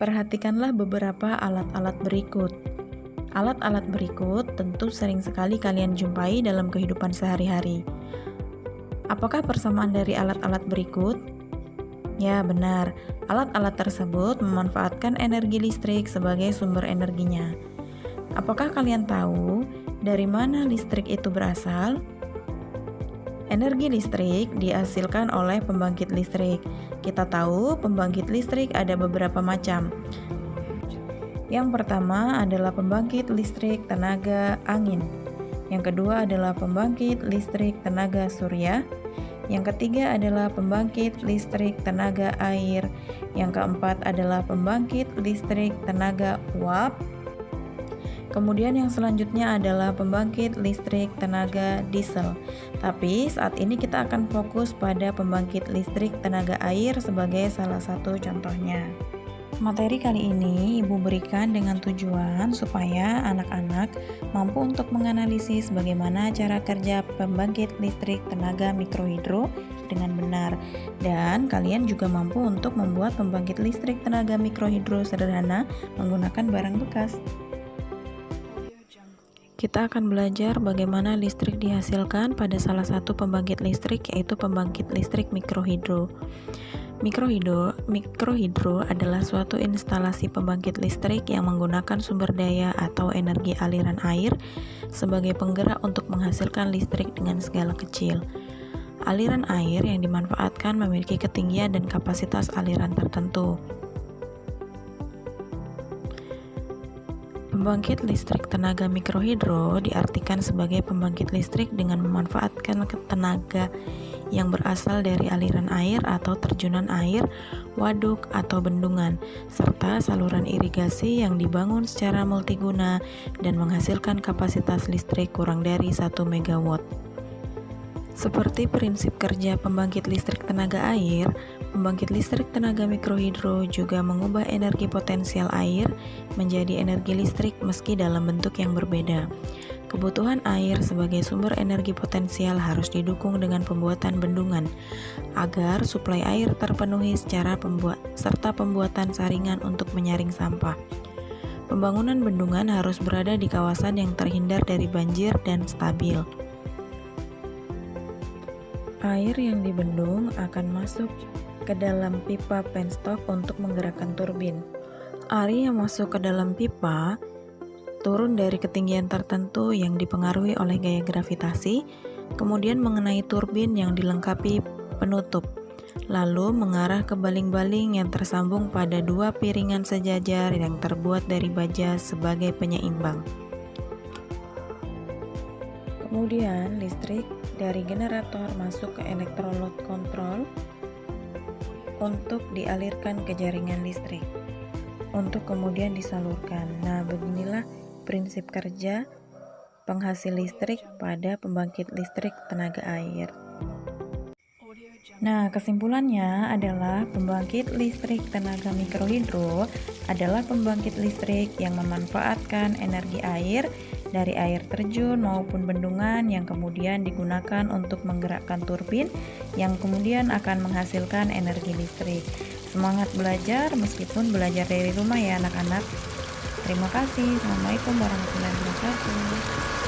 Perhatikanlah beberapa alat-alat berikut. Alat-alat berikut tentu sering sekali kalian jumpai dalam kehidupan sehari-hari. Apakah persamaan dari alat-alat berikut? Ya, benar. Alat-alat tersebut memanfaatkan energi listrik sebagai sumber energinya. Apakah kalian tahu dari mana listrik itu berasal? Energi listrik dihasilkan oleh pembangkit listrik. Kita tahu pembangkit listrik ada beberapa macam. Yang pertama adalah pembangkit listrik tenaga angin. Yang kedua adalah pembangkit listrik tenaga surya. Yang ketiga adalah pembangkit listrik tenaga air. Yang keempat adalah pembangkit listrik tenaga uap. Kemudian yang selanjutnya adalah pembangkit listrik tenaga diesel. Tapi saat ini kita akan fokus pada pembangkit listrik tenaga air sebagai salah satu contohnya. Materi kali ini Ibu berikan dengan tujuan supaya anak-anak mampu untuk menganalisis bagaimana cara kerja pembangkit listrik tenaga mikrohidro dengan benar. Dan kalian juga mampu untuk membuat pembangkit listrik tenaga mikrohidro sederhana menggunakan barang bekas. Kita akan belajar bagaimana listrik dihasilkan pada salah satu pembangkit listrik, yaitu pembangkit listrik mikrohidro. Mikrohidro adalah suatu instalasi pembangkit listrik yang menggunakan sumber daya atau energi aliran air sebagai penggerak untuk menghasilkan listrik dengan skala kecil. Aliran air yang dimanfaatkan memiliki ketinggian dan kapasitas aliran tertentu. Pembangkit listrik tenaga mikrohidro diartikan sebagai pembangkit listrik dengan memanfaatkan tenaga yang berasal dari aliran air atau terjunan air, waduk atau bendungan, serta saluran irigasi yang dibangun secara multiguna dan menghasilkan kapasitas listrik kurang dari 1 MW. Seperti prinsip kerja pembangkit listrik tenaga air, pembangkit listrik tenaga mikrohidro juga mengubah energi potensial air menjadi energi listrik meski dalam bentuk yang berbeda. Kebutuhan air sebagai sumber energi potensial harus didukung dengan pembuatan bendungan agar suplai air terpenuhi serta pembuatan saringan untuk menyaring sampah. Pembangunan bendungan harus berada di kawasan yang terhindar dari banjir dan stabil. Air yang dibendung akan masuk ke dalam pipa penstock untuk menggerakkan turbin. Air yang masuk ke dalam pipa turun dari ketinggian tertentu yang dipengaruhi oleh gaya gravitasi, kemudian mengenai turbin yang dilengkapi penutup, lalu mengarah ke baling-baling yang tersambung pada dua piringan sejajar yang terbuat dari baja sebagai penyeimbang. Kemudian listrik dari generator masuk ke elektrolot kontrol untuk dialirkan ke jaringan listrik untuk kemudian disalurkan. Nah, beginilah prinsip kerja penghasil listrik pada pembangkit listrik tenaga air. Nah, kesimpulannya adalah pembangkit listrik tenaga mikrohidro adalah pembangkit listrik yang memanfaatkan energi air dari air terjun maupun bendungan yang kemudian digunakan untuk menggerakkan turbin yang kemudian akan menghasilkan energi listrik. Semangat belajar meskipun belajar dari rumah ya anak-anak. Terima kasih. Assalamualaikum warahmatullahi wabarakatuh.